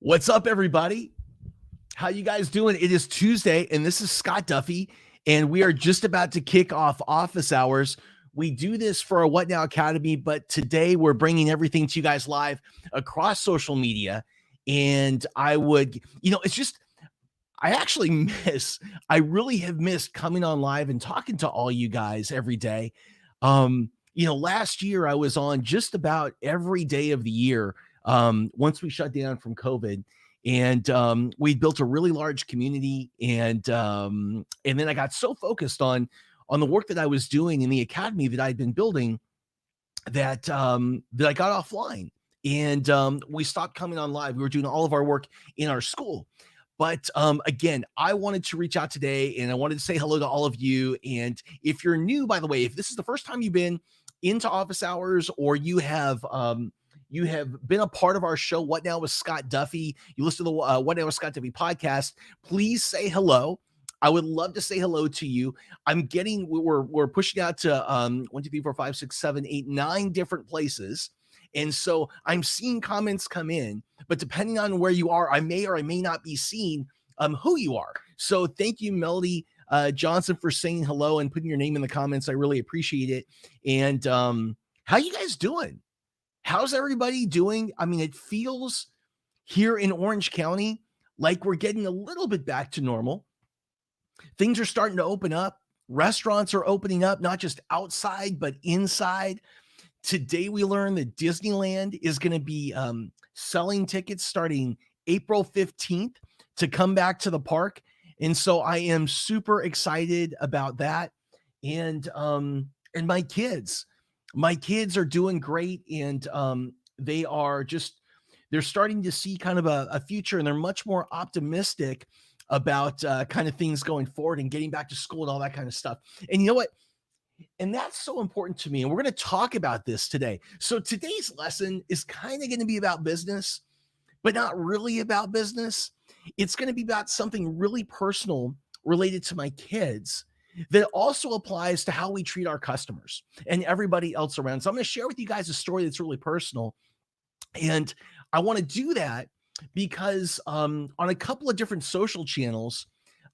What's up, everybody? How you guys doing? It is Tuesday, and this is Scott Duffy, and we are just about to kick off office hours. We do this for our What Now Academy, but today we're bringing everything to you guys live across social media. And it's just, I really have missed coming on live and talking to all you guys every day. Last year I was on just about every day of the year once we shut down from COVID. And we built a really large community, and then I got so focused on the work that I was doing in the academy that I'd been building that I got offline, and we stopped coming on live. We were doing all of our work in our school. But again, I wanted to reach out today, and I wanted to say hello to all of you. And if you're new, by the way, if this is the first time you've been into office hours, or you have been a part of our show, What Now with Scott Duffy, you listen to the What Now with Scott Duffy podcast, please say hello. I would love to say hello to you. We're pushing out to 1, 2, 3, 4, 5, 6, 7, 8, 9 different places. And so I'm seeing comments come in, but depending on where you are, I may or I may not be seeing who you are. So thank you, Melody Johnson, for saying hello and putting your name in the comments. I really appreciate it. And how you guys doing? How's everybody doing? I mean, it feels here in Orange County like we're getting a little bit back to normal. Things are starting to open up. Restaurants are opening up, not just outside, but inside. Today, we learned that Disneyland is going to be selling tickets starting April 15th to come back to the park. And so I am super excited about that. And my kids are doing great. And they're starting to see kind of a future, and they're much more optimistic about kind of things going forward and getting back to school and all that kind of stuff. And you know what? And that's so important to me. And we're going to talk about this today. So today's lesson is kind of going to be about business, but not really about business. It's going to be about something really personal related to my kids that also applies to how we treat our customers and everybody else around. So I'm going to share with you guys a story that's really personal. And I want to do that because on a couple of different social channels,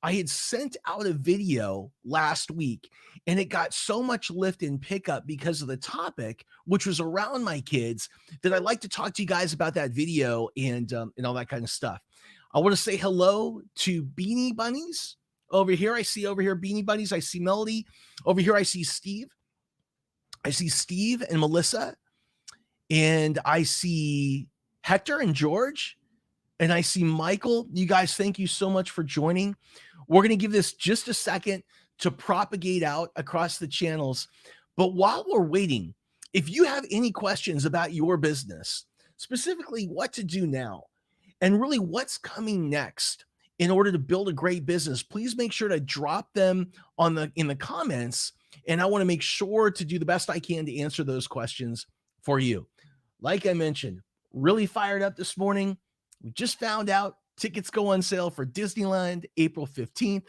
I had sent out a video last week, and it got so much lift and pickup because of the topic, which was around my kids, that I'd like to talk to you guys about that video and all that kind of stuff. I want to say hello to Beanie Bunnies. Over here, I see Beanie Bunnies. I see Melody. Over here, I see Steve. I see Steve and Melissa. And I see Hector and George. And I see Michael. You guys, thank you so much for joining. We're going to give this just a second to propagate out across the channels. But while we're waiting, if you have any questions about your business, specifically what to do now, and really what's coming next in order to build a great business, please make sure to drop them in the comments. And I want to make sure to do the best I can to answer those questions for you. Like I mentioned, really fired up this morning. We just found out tickets go on sale for Disneyland April 15th,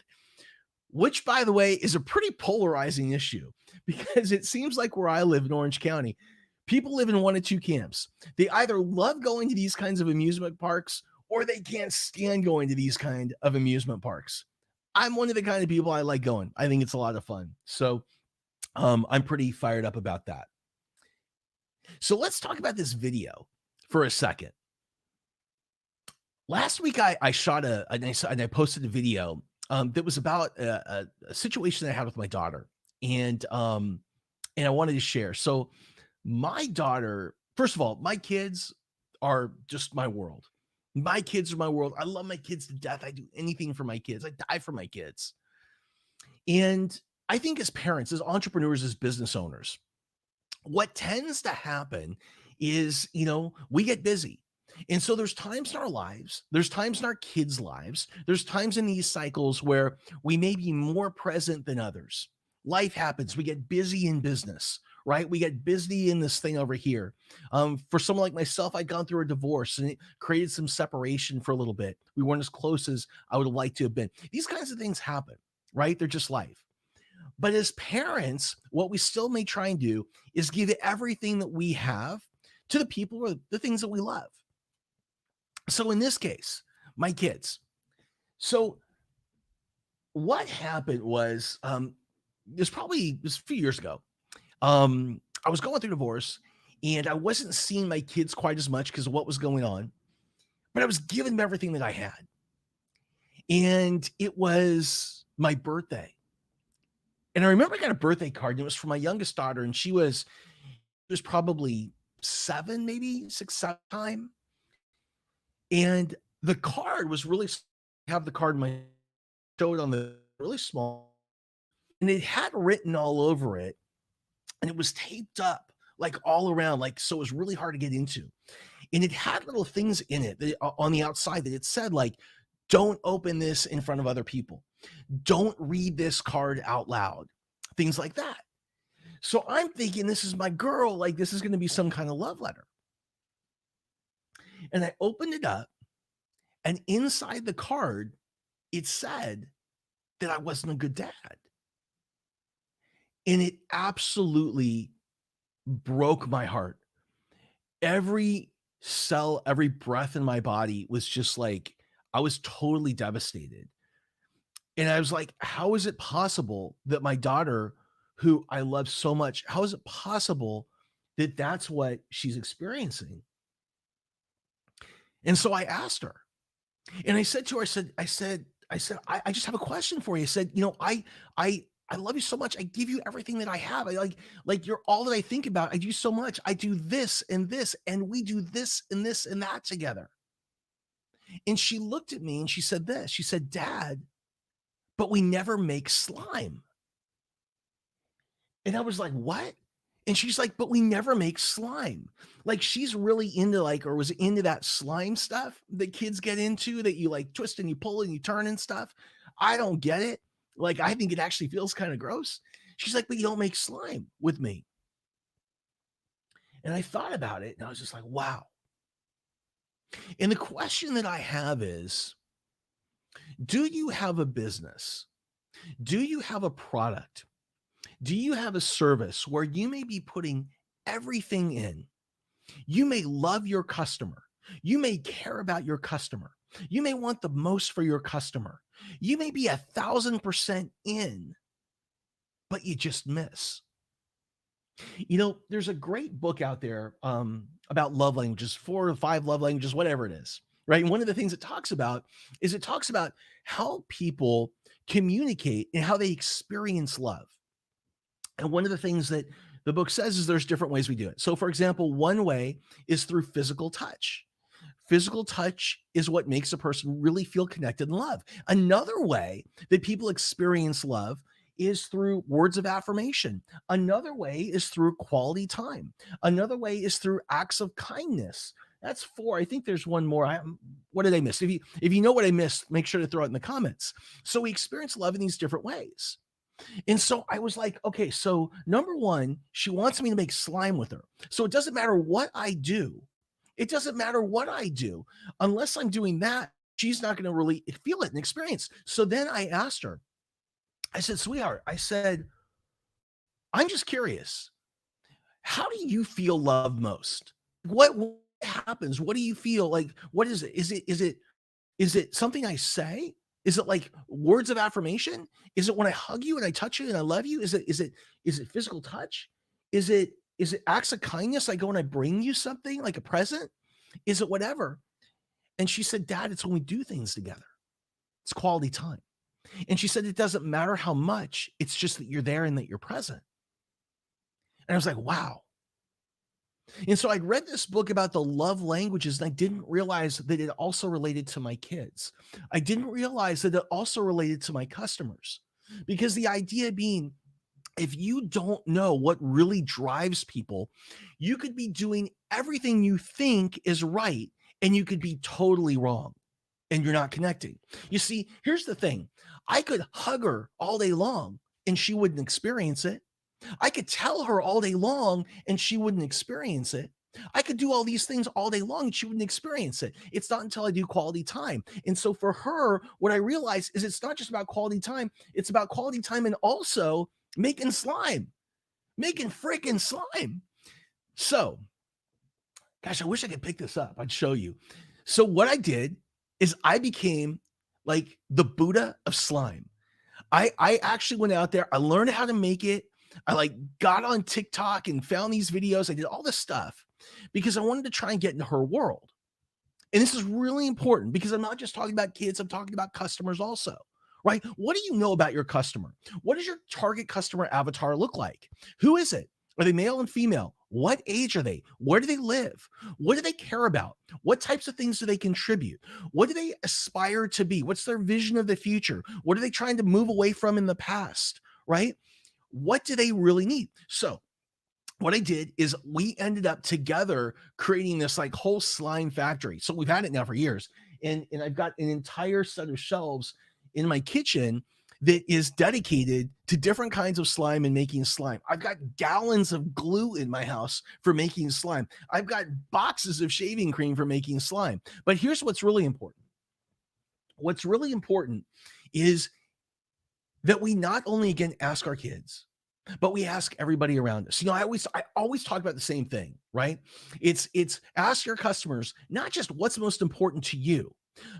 which, by the way, is a pretty polarizing issue because it seems like where I live in Orange County, people live in one of two camps. They either love going to these kinds of amusement parks or they can't stand going to these kind of amusement parks. I'm one of the kind of people I like going. I think it's a lot of fun. So I'm pretty fired up about that. So let's talk about this video for a second. Last week, I shot and I posted a video that was about a situation that I had with my daughter, and I wanted to share. So my daughter, first of all, my kids are just my world. My kids are my world. I love my kids to death. I do anything for my kids. I die for my kids. And I think as parents, as entrepreneurs, as business owners, what tends to happen is, we get busy. And so there's times in our lives, there's times in our kids' lives, there's times in these cycles where we may be more present than others. Life happens. We get busy in business, right? We get busy in this thing over here. For someone like myself, I'd gone through a divorce and it created some separation for a little bit. We weren't as close as I would have liked to have been. These kinds of things happen, right? They're just life. But as parents, what we still may try and do is give everything that we have to the people or the things that we love. So in this case, my kids. So what happened was, it was a few years ago. I was going through divorce and I wasn't seeing my kids quite as much because of what was going on, but I was giving them everything that I had. And it was my birthday. And I remember I got a birthday card and it was for my youngest daughter, and she was probably 7, maybe 6, 7 time. And the card was really have the card in my showed on the really small, and it had written all over it, and it was taped up like all around, like so it was really hard to get into. And it had little things in it that, on the outside, that it said like, "Don't open this in front of other people. Don't read this card out loud." Things like that. So I'm thinking this is my girl, like this is going to be some kind of love letter. And I opened it up, and inside the card, it said that I wasn't a good dad. And it absolutely broke my heart. Every cell, every breath in my body was just like, I was totally devastated. And I was like, how is it possible that my daughter, who I love so much, how is it possible that that's what she's experiencing? And so I asked her, and I said to her, I just have a question for you. I said, I love you so much. I give you everything that I have. I like you're all that I think about. I do so much. I do this, and we do this and that together. And she looked at me and she said this. She said, "Dad, but we never make slime." And I was like, "What?" And she's like, "But we never make slime." Like she's really into like, or was into that slime stuff that kids get into, that you like twist and you pull and you turn and stuff. I don't get it. Like I think it actually feels kind of gross. She's like, "But you don't make slime with me." And I thought about it and I was just like, wow. And the question that I have is, do you have a business? Do you have a product? Do you have a service where you may be putting everything in? You may love your customer. You may care about your customer. You may want the most for your customer. You may be 1,000% in, but you just miss. There's a great book out there about love languages, 4 or 5 love languages, whatever it is, right? And one of the things it talks about how people communicate and how they experience love. And one of the things that the book says is there's different ways we do it. So, for example, one way is through physical touch. Physical touch is what makes a person really feel connected and love. Another way that people experience love is through words of affirmation. Another way is through quality time. Another way is through acts of kindness. That's 4. I think there's one more. What did I miss? If you know what I missed, make sure to throw it in the comments. So we experience love in these different ways. And so I was like, okay, so number 1, she wants me to make slime with her. So it doesn't matter what I do. It doesn't matter what I do. Unless I'm doing that, she's not going to really feel it and experience. So then I asked her, I said, "Sweetheart," I said, "I'm just curious. How do you feel love most? What happens? What do you feel like? What is it? Is it something I say? Is it like words of affirmation? Is it when I hug you and I touch you and I love you? Is it physical touch? Is it acts of kindness? I go and I bring you something like a present? Is it whatever?" And she said, "Dad, it's when we do things together. It's quality time." And she said, "It doesn't matter how much, it's just that you're there and that you're present." And I was like, wow. And so I read this book about the love languages, and I didn't realize that it also related to my kids. I didn't realize that it also related to my customers. Because the idea being, if you don't know what really drives people, you could be doing everything you think is right, and you could be totally wrong, and you're not connecting. You see, here's the thing. I could hug her all day long and she wouldn't experience it. I could tell her all day long and she wouldn't experience it. I could do all these things all day long and she wouldn't experience it. It's not until I do quality time. And so for her, what I realized is it's not just about quality time, it's about quality time and also making slime, making freaking slime. So, gosh, I wish I could pick this up. I'd show you. So what I did is I became like the Buddha of slime. I actually went out there, I learned how to make it. I like got on TikTok and found these videos. I did all this stuff because I wanted to try and get into her world. And this is really important because I'm not just talking about kids, I'm talking about customers also, right? What do you know about your customer? What does your target customer avatar look like? Who is it? Are they male and female? What age are they? Where do they live? What do they care about? What types of things do they contribute? What do they aspire to be? What's their vision of the future? What are they trying to move away from in the past, right? What do they really need? So, what I did is we ended up together creating this like whole slime factory. So we've had it now for years. And I've got an entire set of shelves in my kitchen that is dedicated to different kinds of slime and making slime. I've got gallons of glue in my house for making slime. I've got boxes of shaving cream for making slime. But here's what's really important. What's really important is that we not only again ask our kids, but we ask everybody around us. I always talk about the same thing, right? It's ask your customers not just what's most important to you,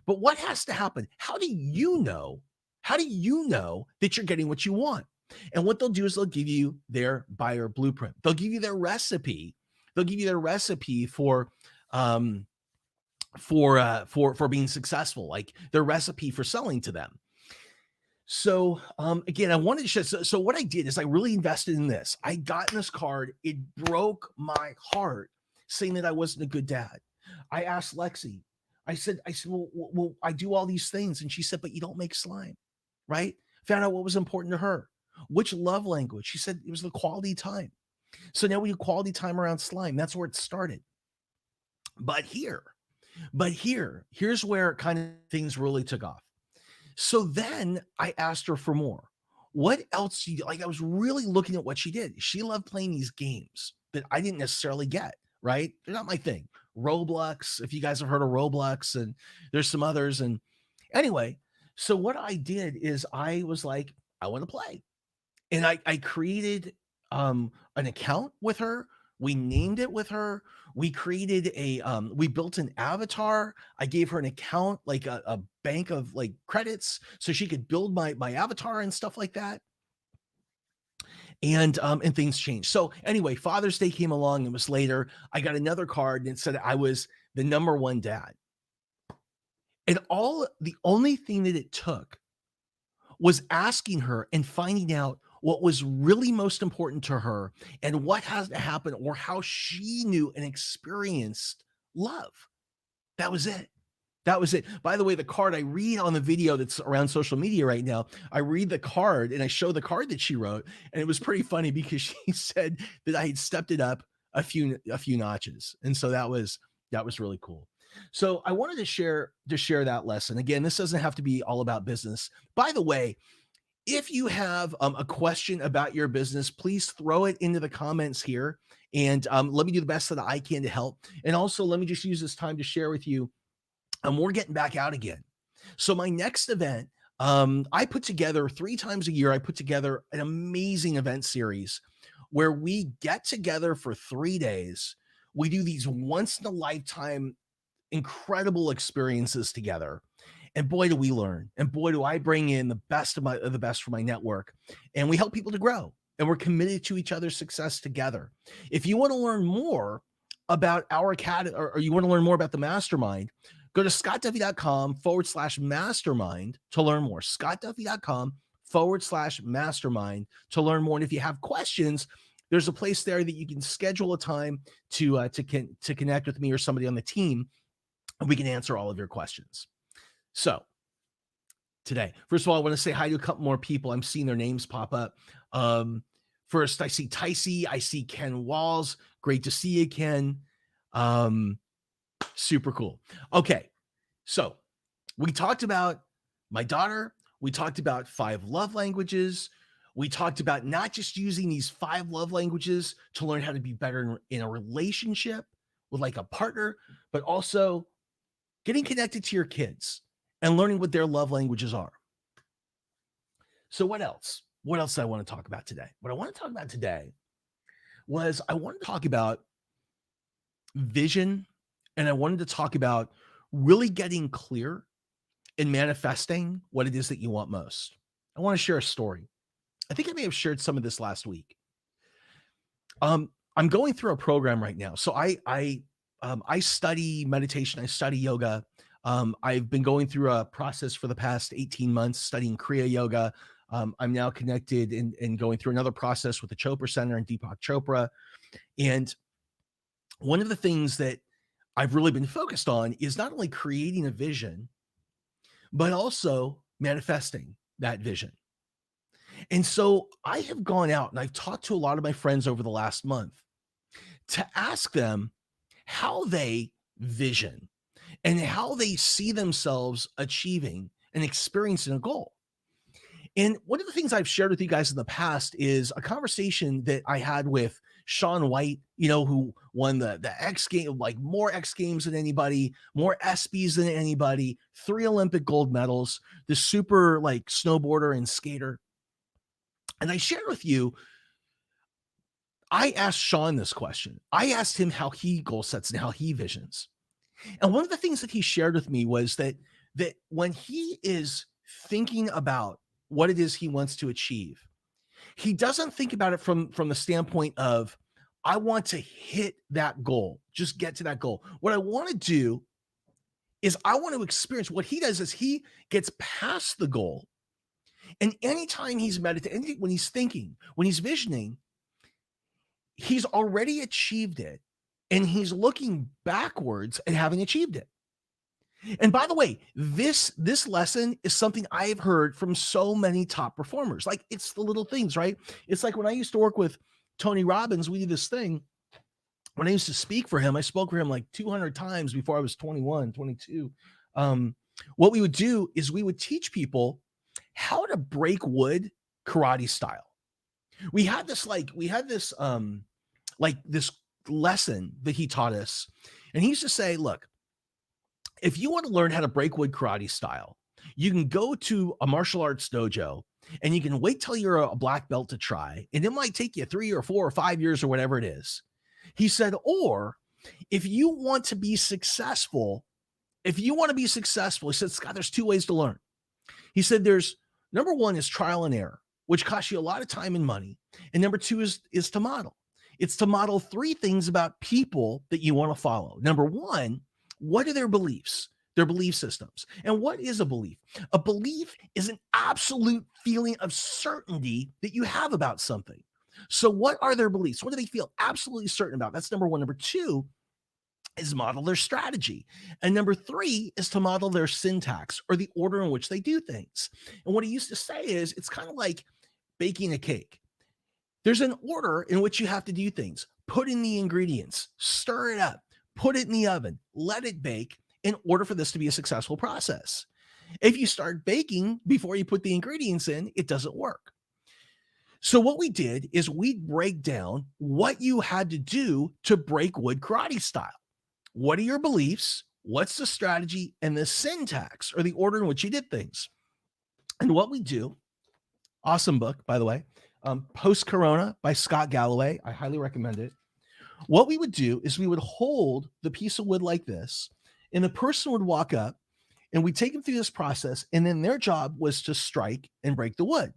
but what has to happen. How do you know? How do you know that you're getting what you want? And what they'll do is they'll give you their buyer blueprint. They'll give you their recipe. They'll give you their recipe um for being successful, like their recipe for selling to them. So, again, I wanted to share. So what I did is I really invested in this. I got in this card. It broke my heart saying that I wasn't a good dad. I asked Lexi, I said, well, I do all these things. And she said, but you don't make slime, right? Found out what was important to her. Which love language? She said it was the quality time. So now we do quality time around slime. That's where it started. But here, here's where kind of things really took off. So then I asked her for more. What else do you like? I was really looking at what she did. She loved playing these games that I didn't necessarily get, right? They're not my thing. Roblox, if you guys have heard of Roblox, and there's some others. And anyway, so what I did is I was like, I want to play. And I created an account with her. We named it with her. We created we built an avatar. I gave her an account, like a bank of like credits, so she could build my avatar and stuff like that. And things changed. So anyway, Father's Day came along. It was later. I got another card and it said I was the number one dad. And the only thing that it took was asking her and finding out what was really most important to her and what has to happen or how she knew and experienced love. That was it. That was it. By the way, the card I read on the video that's around social media right now, I read the card and I show the card that she wrote, and it was pretty funny because she said that I had stepped it up a few notches, and so that was really cool. So I wanted to share that lesson. Again, this doesn't have to be all about business. By the way, if you have a question about your business, please throw it into the comments here, and let me do the best that I can to help. And also, let me just use this time to share with you. We're getting back out again. So my next event, I put together 3 times a year. I put together an amazing event series where we get together for 3 days. We do these once in a lifetime incredible experiences together. And boy, do we learn. And boy, do I bring in the best for my network. And we help people to grow. And we're committed to each other's success together. If you want to learn more about our academy, or you want to learn more about the mastermind, go to scottduffy.com/mastermind to learn more. scottduffy.com/mastermind to learn more. And if you have questions, there's a place there that you can schedule a time to connect with me or somebody on the team, and we can answer all of your questions. So today, first of all, I want to say hi to a couple more people. I'm seeing their names pop up. First, I see Ticey. I see Ken Walls. Great to see you, Ken. Super cool. Okay, so we talked about my daughter. We talked about 5 love languages. We talked about not just using these 5 love languages to learn how to be better in a relationship with like a partner, but also getting connected to your kids and learning what their love languages are. So what else? What else do I want to talk about today? What I want to talk about today I wanted to talk about vision, and I wanted to talk about really getting clear and manifesting what it is that you want most. I want to share a story. I think I may have shared some of this last week. I'm going through a program right now. So I study meditation. I study yoga. I've been going through a process for the past 18 months studying Kriya Yoga. I'm now connected and going through another process with the Chopra Center and Deepak Chopra. And one of the things that I've really been focused on is not only creating a vision, but also manifesting that vision. And so I have gone out and I've talked to a lot of my friends over the last month to ask them how they vision and how they see themselves achieving and experiencing a goal. And one of the things I've shared with you guys in the past is a conversation that I had with Shaun White, who won the X game, like more X Games than anybody, more ESPYs than anybody, 3 Olympic gold medals, the super like snowboarder and skater. And I shared with you, I asked Shaun this question. I asked him how he goal sets and how he visions. And one of the things that he shared with me was that when he is thinking about what it is he wants to achieve, he doesn't think about it from the standpoint of, I want to hit that goal, just get to that goal. What I want to do is I want to experience. What he does is he gets past the goal. And anytime he's meditating, when he's thinking, when he's visioning, he's already achieved it. And he's looking backwards at having achieved it. And by the way, this lesson is something I've heard from so many top performers. Like, it's the little things, right? It's like when I used to work with Tony Robbins, we did this thing. When I used to speak for him, I spoke for him like 200 times before I was 21, 22. What we would do is we would teach people how to break wood karate style. We had this lesson that he taught us. And he used to say, look, if you want to learn how to break wood karate style, you can go to a martial arts dojo and you can wait till you're a black belt to try. And it might take you 3 or 4 or 5 years or whatever it is. He said, or if you want to be successful, he said, Scott, there's 2 ways to learn. He said, there's number 1 is trial and error, which costs you a lot of time and money. And number 2 is to model. It's to model 3 things about people that you want to follow. Number 1, what are their beliefs, their belief systems? And what is a belief? A belief is an absolute feeling of certainty that you have about something. So what are their beliefs? What do they feel absolutely certain about? That's number 1. Number 2 is model their strategy. And number 3 is to model their syntax or the order in which they do things. And what he used to say is, it's kind of like baking a cake. There's an order in which you have to do things. Put in the ingredients, stir it up, put it in the oven, let it bake in order for this to be a successful process. If you start baking before you put the ingredients in, it doesn't work. So what we did is we'd break down what you had to do to break wood karate style. What are your beliefs? What's the strategy and the syntax or the order in which you did things? And what we do, awesome book, by the way, Post-Corona by Scott Galloway. I highly recommend it. What we would do is we would hold the piece of wood like this, and the person would walk up, and we'd take them through this process, and then their job was to strike and break the wood.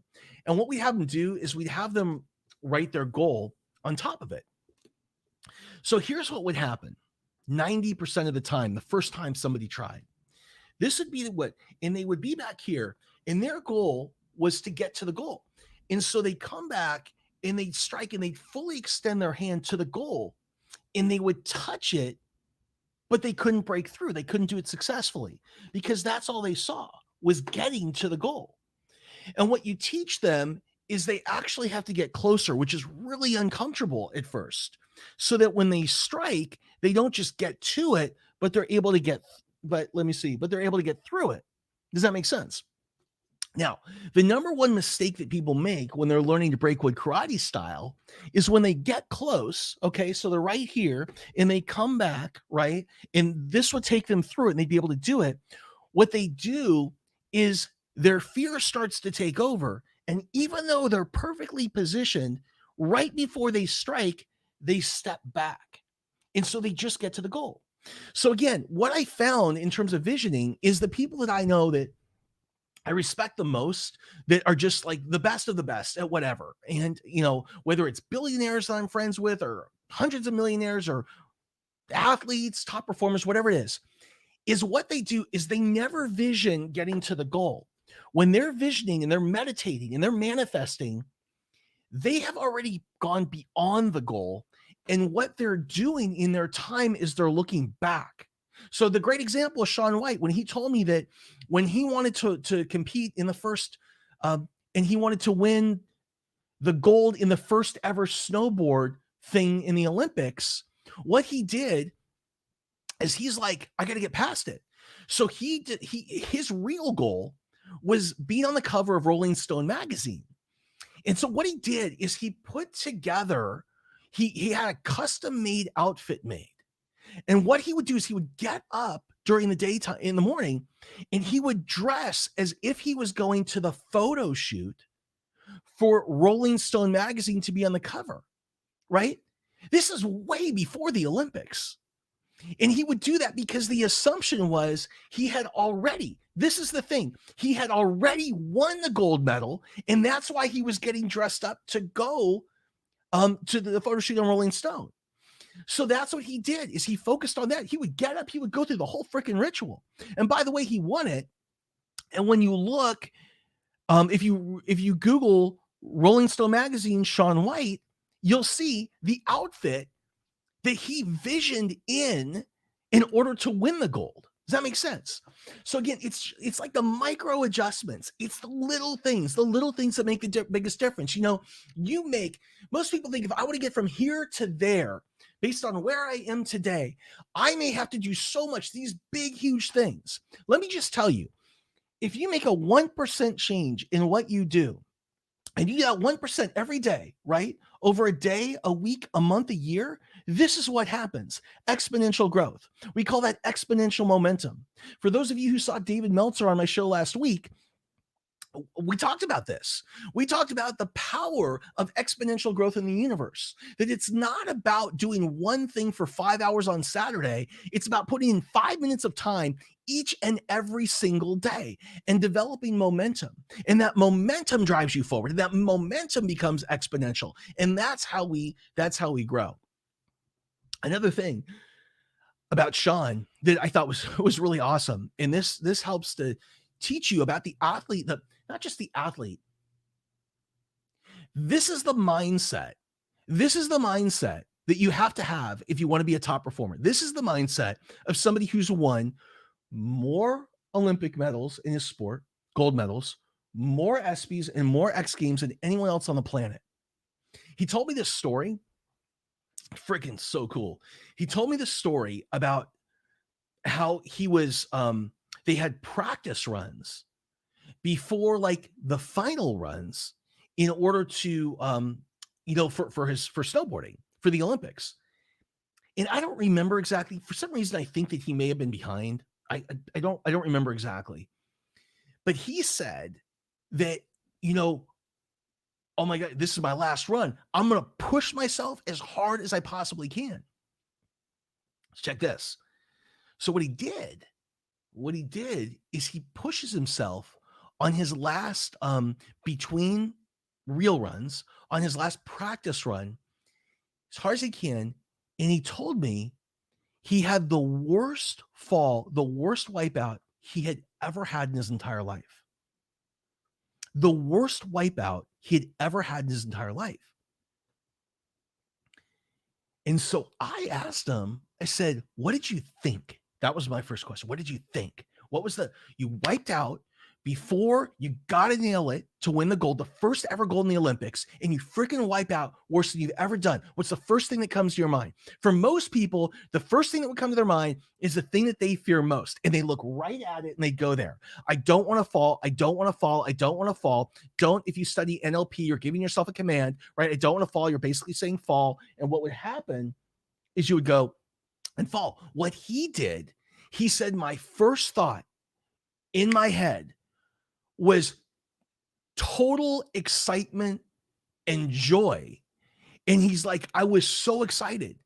And what we have them do is we'd have them write their goal on top of it. So here's what would happen. 90% of the time, the first time somebody tried, this would be what, and they would be back here, and their goal was to get to the goal. And so they come back and they'd strike and they'd fully extend their hand to the goal and they would touch it, but they couldn't break through. They couldn't do it successfully because that's all they saw was getting to the goal. And what you teach them is they actually have to get closer, which is really uncomfortable at first, so that when they strike, they don't just get to it, but they're able to get, but they're able to get through it. Does that make sense? Now, the number 1 mistake that people make when they're learning to break wood karate style is when they get close, okay, so they're right here, and they come back, right, and this would take them through it, and they'd be able to do it. What they do is their fear starts to take over, and even though they're perfectly positioned, right before they strike, they step back, and so they just get to the goal. So again, what I found in terms of visioning is the people that I know that I respect the most, that are just like the best of the best at whatever. And, whether it's billionaires that I'm friends with, or hundreds of millionaires, or athletes, top performers, whatever it is what they do is they never vision getting to the goal. When they're visioning and they're meditating and they're manifesting, they have already gone beyond the goal. And what they're doing in their time is they're looking back. So the great example is Shaun White, when he told me that when he wanted to compete in the first, and he wanted to win the gold in the first ever snowboard thing in the Olympics, what he did is he's like, I got to get past it. So his real goal was being on the cover of Rolling Stone magazine. And so what he did is he put together, he had a custom made outfit made. And what he would do is he would get up during the daytime in the morning, and he would dress as if he was going to the photo shoot for Rolling Stone magazine to be on the cover, right? This is way before the Olympics. And he would do that because the assumption was he had already, this is the thing, he had already won the gold medal. And that's why he was getting dressed up to go to the photo shoot on Rolling Stone. So that's what he did, is he focused on that. He would get up, he would go through the whole freaking ritual. And by the way, he won it. And when you look, if you Google Rolling Stone magazine, Shaun White, you'll see the outfit that he visioned in order to win the gold. Does that make sense? So again, it's like the micro adjustments. It's the little things that make the biggest difference. Most people think, if I want to get from here to there, based on where I am today, I may have to do so much, these big, huge things. Let me just tell you, if you make a 1% change in what you do, and you do that 1% every day, right? Over a day, a week, a month, a year, this is what happens. Exponential growth. We call that exponential momentum. For those of you who saw David Meltzer on my show last week, we talked about this. We talked about the power of exponential growth in the universe, that it's not about doing one thing for 5 hours on Saturday. It's about putting in 5 minutes of time each and every single day and developing momentum. And that momentum drives you forward. And that momentum becomes exponential. And that's how we grow. Another thing about Shaun that I thought was really awesome, and this helps to teach you about the athlete, not just the athlete. This is the mindset. This is the mindset that you have to have if you want to be a top performer. This is the mindset of somebody who's won more Olympic medals in his sport, gold medals, more ESPYs and more X Games than anyone else on the planet. He told me this story. Freaking so cool. He told me this story about how he was, they had practice runs before like the final runs in order to, for snowboarding for the Olympics. And I don't remember exactly. For some reason, I think that he may have been behind. I don't remember exactly. But he said that, oh my God, this is my last run. I'm going to push myself as hard as I possibly can. Let's check this. So what he did is he pushes himself on his last, between real runs, on his last practice run, as hard as he can. And he told me he had the worst fall, the worst wipeout he had ever had in his entire life. The worst wipeout he had ever had in his entire life. And so I asked him, I said, what did you think? That was my first question. What did you think? You wiped out before you got to nail it to win the gold, the first ever gold in the Olympics, and you freaking wipe out worse than you've ever done. What's the first thing that comes to your mind? For most people, the first thing that would come to their mind is the thing that they fear most. And they look right at it and they go there. I don't want to fall. I don't want to fall. I don't want to fall. If you study NLP, you're giving yourself a command, right? I don't want to fall. You're basically saying fall. And what would happen is you would go and fall. What he did, he said, my first thought in my head was total excitement and joy. And he's like, I was so excited.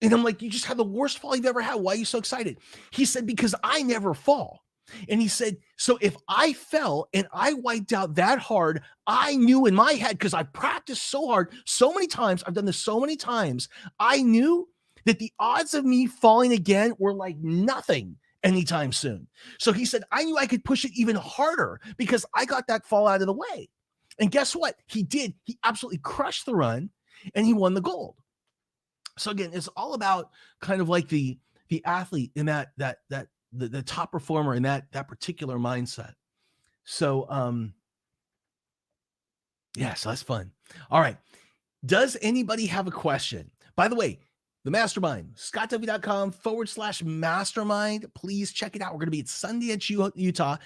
And I'm like, you just had the worst fall you've ever had. Why are you so excited? He said, because I never fall. And he said, so if I fell and I wiped out that hard, I knew in my head, because I practiced so hard, so many times, I've done this so many times, I knew that the odds of me falling again were like nothing anytime soon. So he said, I knew I could push it even harder because I got that fall out of the way. And guess what? He did. He absolutely crushed the run and he won the gold. So again, it's all about kind of like the athlete in the top performer in that particular mindset. So yeah, so that's fun. All right. Does anybody have a question? By the way, the mastermind, scottduffy.com/mastermind. Please check it out. We're going to be at Sundance, Utah,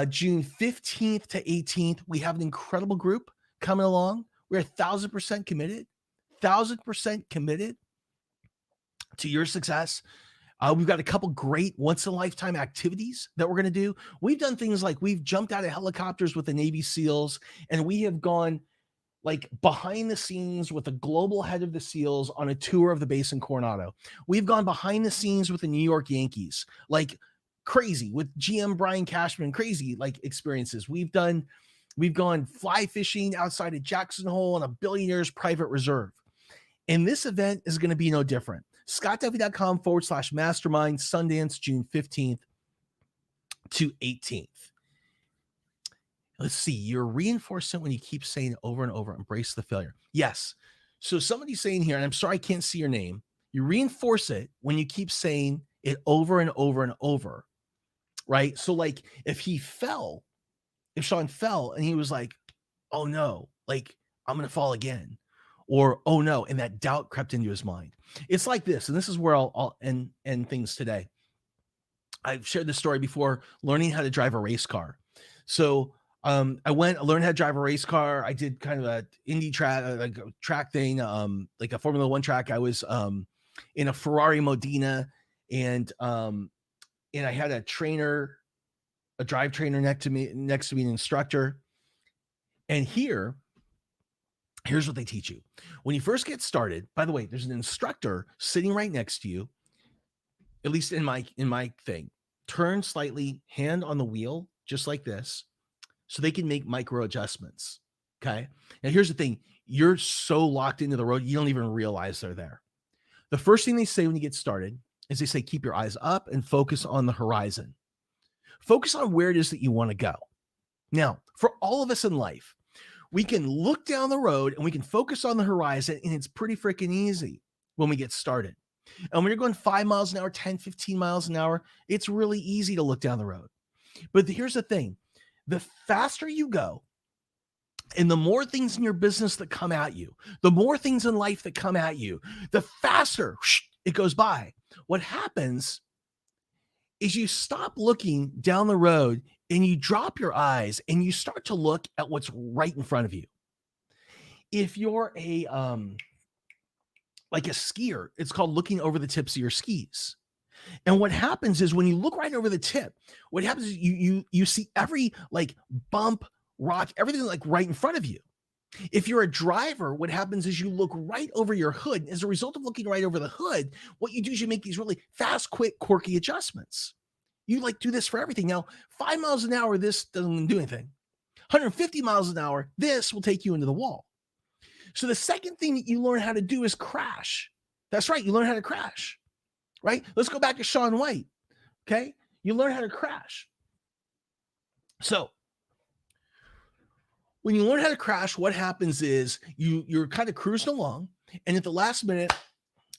June 15th to 18th. We have an incredible group coming along. We're 1,000% committed. 1,000% committed to your success. We've got a couple great once-in-a-lifetime activities that we're going to do. We've done things like we've jumped out of helicopters with the Navy SEALs, and we have gone like behind the scenes with the global head of the SEALs on a tour of the base in Coronado. We've gone behind the scenes with the New York Yankees, like crazy, with GM Brian Cashman, crazy like experiences. We've gone fly fishing outside of Jackson Hole on a billionaire's private reserve. And this event is going to be no different. scottduffy.com/mastermind, Sundance, June 15th to 18th. Let's see. You're reinforcing when you keep saying it over and over, embrace the failure. Yes. So somebody's saying here, and I'm sorry I can't see your name. You reinforce it when you keep saying it over and over and over, right? So like if Sean fell and he was like, oh no, like I'm going to fall again. Or, oh no, and that doubt crept into his mind. It's like this, and this is where I'll end things today. I've shared this story before, learning how to drive a race car. So I learned how to drive a race car. I did kind of a Indy track, like a track thing, like a Formula One track. I was in a Ferrari Modena, and I had a drive trainer next to me, an instructor. And here's what they teach you. When you first get started, by the way, there's an instructor sitting right next to you, at least in my thing. Turn slightly, hand on the wheel, just like this, so they can make micro adjustments. Okay. Now here's the thing. You're so locked into the road, you don't even realize they're there. The first thing they say when you get started is they say, keep your eyes up and focus on the horizon. Focus on where it is that you want to go. Now, for all of us in life, we can look down the road and we can focus on the horizon, and it's pretty freaking easy when we get started. And when you're going 5 miles an hour, 10, 15 miles an hour, it's really easy to look down the road. But here's the thing. The faster you go and the more things in your business that come at you, the more things in life that come at you, the faster it goes by. What happens is you stop looking down the road and you drop your eyes and you start to look at what's right in front of you. If you're like a skier, it's called looking over the tips of your skis. And what happens is when you look right over the tip, what happens is you see every like bump, rock, everything like right in front of you. If you're a driver, what happens is you look right over your hood. And as a result of looking right over the hood, what you do is you make these really fast, quick, quirky adjustments. You like do this for everything. Now, 5 miles an hour, this doesn't do anything. 150 miles an hour, this will take you into the wall. So the second thing that you learn how to do is crash. That's right. You learn how to crash, right? Let's go back to Shaun White. Okay. You learn how to crash. So when you learn how to crash, what happens is you're kind of cruising along, and at the last minute,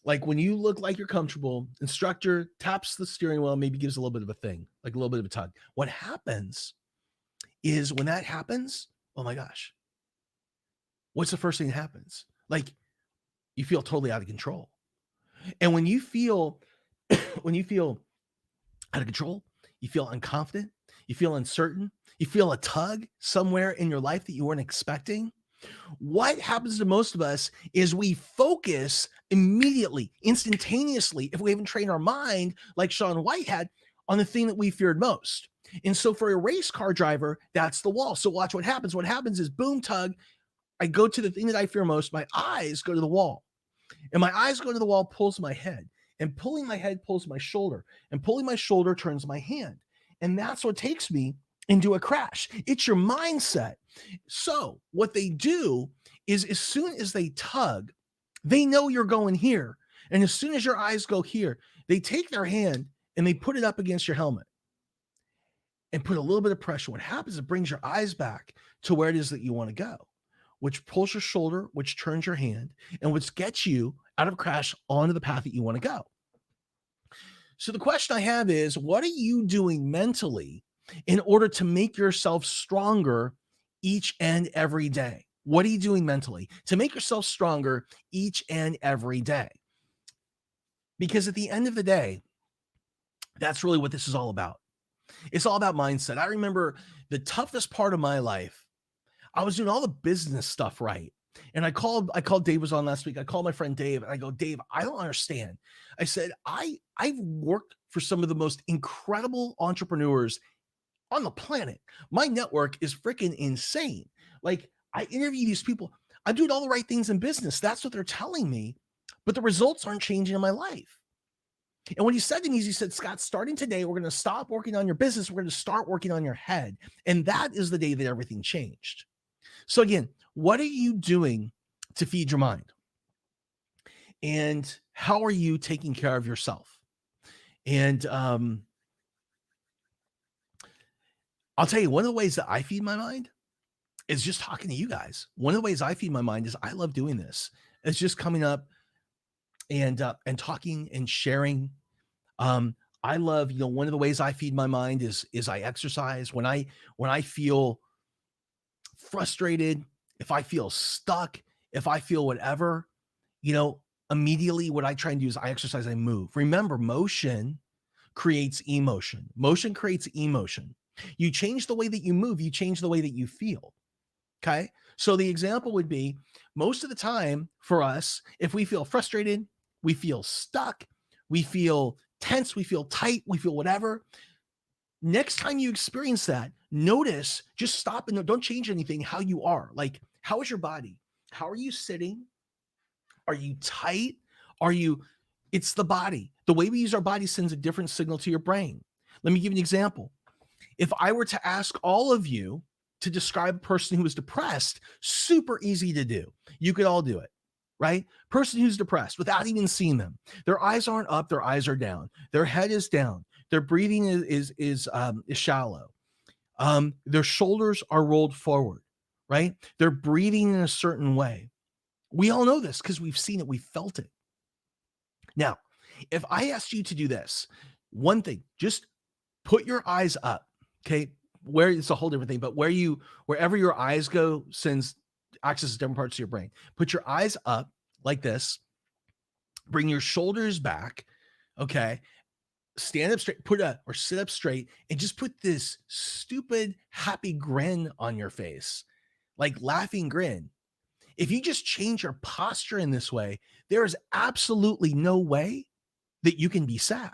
like when you look like you're comfortable, instructor taps the steering wheel, maybe gives a little bit of a thing, like a little bit of a tug. What happens is when that happens, oh my gosh, what's the first thing that happens? Like you feel totally out of control. And when you feel out of control, you feel unconfident, you feel uncertain, you feel a tug somewhere in your life that you weren't expecting. What happens to most of us is we focus immediately, instantaneously, if we haven't trained our mind like Shaun White had, on the thing that we feared most. And so for a race car driver, that's the wall. So watch what happens. What happens is boom, tug. I go to the thing that I fear most. My eyes go to the wall. And my eyes go to the wall, pulls my head, and pulling my head pulls my shoulder, and pulling my shoulder turns my hand. And that's what takes me into a crash. It's your mindset. So what they do is as soon as they tug, they know you're going here. And as soon as your eyes go here, they take their hand and they put it up against your helmet and put a little bit of pressure. What happens is it brings your eyes back to where it is that you want to go, which pulls your shoulder, which turns your hand, and which gets you out of a crash onto the path that you want to go. So the question I have is, what are you doing mentally in order to make yourself stronger each and every day? What are you doing mentally to make yourself stronger each and every day? Because at the end of the day, that's really what this is all about. It's all about mindset. I remember the toughest part of my life. I was doing all the business stuff right. And I called Dave was on last week. I called my friend Dave and I go, Dave, I don't understand. I said, I've worked for some of the most incredible entrepreneurs on the planet. My network is freaking insane. Like, I interview these people. I'm doing all the right things in business. That's what they're telling me, but the results aren't changing in my life. And what he said to me is, he said, Scott, starting today, we're going to stop working on your business. We're going to start working on your head. And that is the day that everything changed. So again, what are you doing to feed your mind? And how are you taking care of yourself? And I'll tell you, one of the ways that I feed my mind is just talking to you guys. One of the ways I feed my mind is I love doing this. It's just coming up and talking and sharing. I love, one of the ways I feed my mind is I exercise. When I feel frustrated, if I feel stuck, if I feel whatever, immediately what I try and do is I exercise, I move. Remember, motion creates emotion. Motion creates emotion. You change the way that you move, you change the way that you feel. Okay. So the example would be, most of the time for us, if we feel frustrated, we feel stuck, we feel tense, we feel tight, we feel whatever. Next time you experience that, notice, just stop and don't change anything, how you are. Like, how is your body? How are you sitting? Are you tight? It's the body. The way we use our body sends a different signal to your brain. Let me give you an example. If I were to ask all of you to describe a person who is depressed, super easy to do. You could all do it, right? Person who's depressed without even seeing them. Their eyes aren't up, their eyes are down. Their head is down. Their breathing is shallow. Their shoulders are rolled forward, right? They're breathing in a certain way. We all know this because we've seen it, we've felt it. Now, if I asked you to do this, one thing, just put your eyes up, okay? Where it's a whole different thing, but wherever your eyes go sends access to different parts of your brain. Put your eyes up like this, bring your shoulders back, okay? Stand up straight, sit up straight, and just put this stupid happy grin on your face, like laughing grin. If you just change your posture in this way, there is absolutely no way that you can be sad.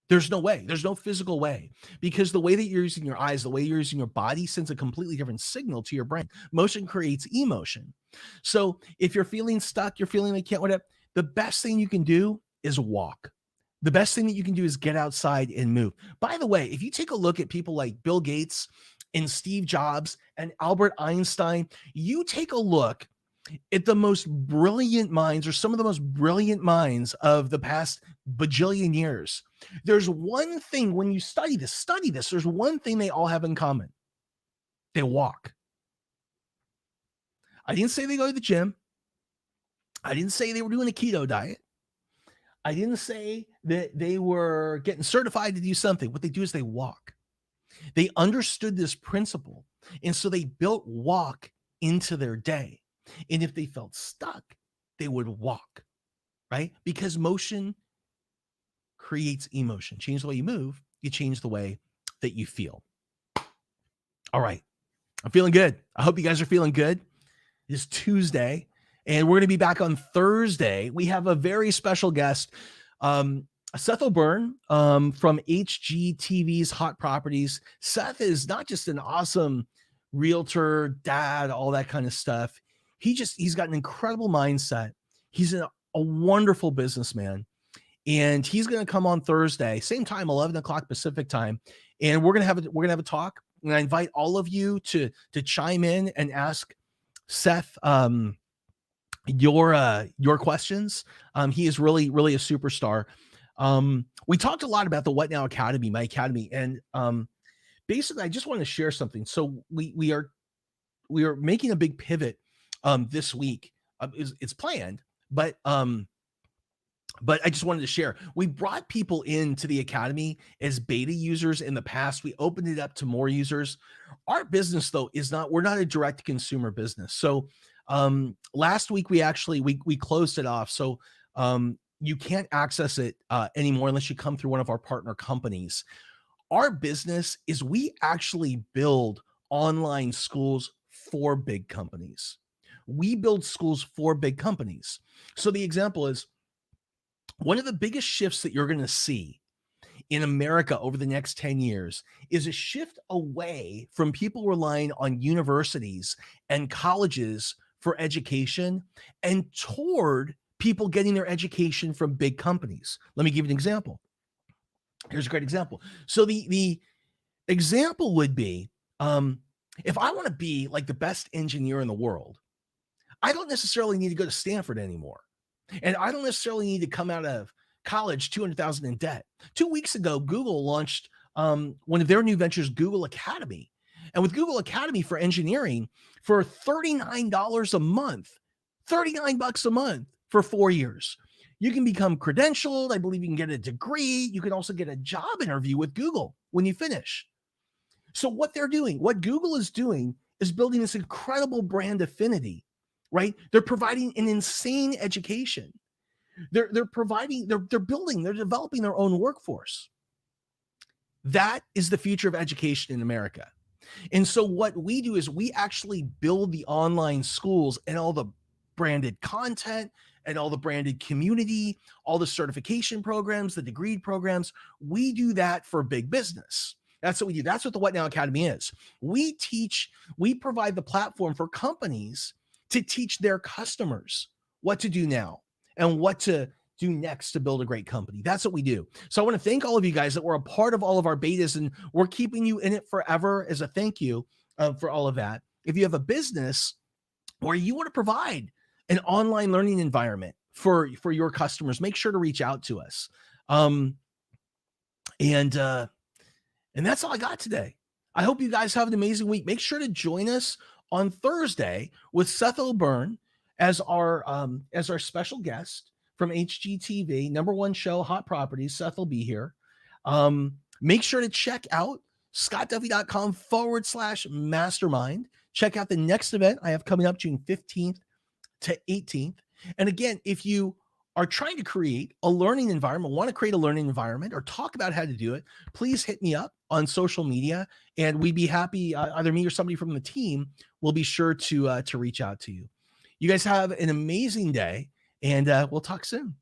There's no way. There's no physical way, because the way that you're using your eyes, the way you're using your body sends a completely different signal to your brain. Motion creates emotion. So if you're feeling stuck, you're feeling like you can't, whatever, the best thing you can do is walk. The best thing that you can do is get outside and move. By the way, if you take a look at people like Bill Gates and Steve Jobs and Albert Einstein, you take a look at the most brilliant minds, or some of the most brilliant minds of the past bajillion years. There's one thing, when you study this, there's one thing they all have in common. They walk. I didn't say they go to the gym. I didn't say they were doing a keto diet. I didn't say that they were getting certified to do something. What they do is they walk. They understood this principle, and so they built walk into their day. And if they felt stuck, they would walk, right? Because motion creates emotion. Change the way you move, you change the way that you feel. All right. I'm feeling good. I hope you guys are feeling good. It's Tuesday, and we're going to be back on Thursday. We have a very special guest, Seth O'Byrne from HGTV's Hot Properties. Seth is not just an awesome realtor, dad, all that kind of stuff. He's got an incredible mindset. He's an a wonderful businessman. And he's going to come on Thursday, same time, 11 o'clock Pacific time. And we're going to have a talk. And I invite all of you to chime in and ask Seth your questions. He is really, really a superstar. We talked a lot about the What Now Academy, my academy. And basically I just want to share something. So we are making a big pivot this week. It's planned, but I just wanted to share. We brought people into the academy as beta users in the past. We opened it up to more users. Our business, though, we're not a direct consumer business. So last week we actually we closed it off. So you can't access it anymore unless you come through one of our partner companies. Our business is we actually build online schools for big companies. We build schools for big companies. So the example is, one of the biggest shifts that you're going to see in America over the next 10 years is a shift away from people relying on universities and colleges for education and toward people getting their education from big companies. Let me give you an example. Here's a great example. So the example would be, if I want to be like the best engineer in the world, I don't necessarily need to go to Stanford anymore. And I don't necessarily need to come out of college 200,000 in debt. 2 weeks ago, Google launched one of their new ventures, Google Academy. And with Google Academy for engineering, for $39 a month, $39 a month for 4 years, you can become credentialed. I believe you can get a degree. You can also get a job interview with Google when you finish. So what Google is doing is building this incredible brand affinity, right? They're providing an insane education. They're developing their own workforce. That is the future of education in America. And so what we do is we actually build the online schools and all the branded content and all the branded community, all the certification programs, the degree programs. We do that for big business. That's what we do. That's what the What Now Academy is. We provide the platform for companies to teach their customers what to do now and what to do next to build a great company. That's what we do. So I want to thank all of you guys that were a part of all of our betas, and we're keeping you in it forever as a thank you for all of that. If you have a business where you want to provide an online learning environment for your customers, make sure to reach out to us. And that's all I got today. I hope you guys have an amazing week. Make sure to join us on Thursday with Seth O'Byrne as our special guest from HGTV, #1 show, Hot Properties. Seth will be here. Make sure to check out scottduffy.com/mastermind. Check out the next event I have coming up June 15th to 18th. And again, if you are trying to create a learning environment, want to create a learning environment or talk about how to do it, please hit me up on social media, and we'd be happy, either me or somebody from the team will be sure to reach out to you. You guys have an amazing day, and we'll talk soon.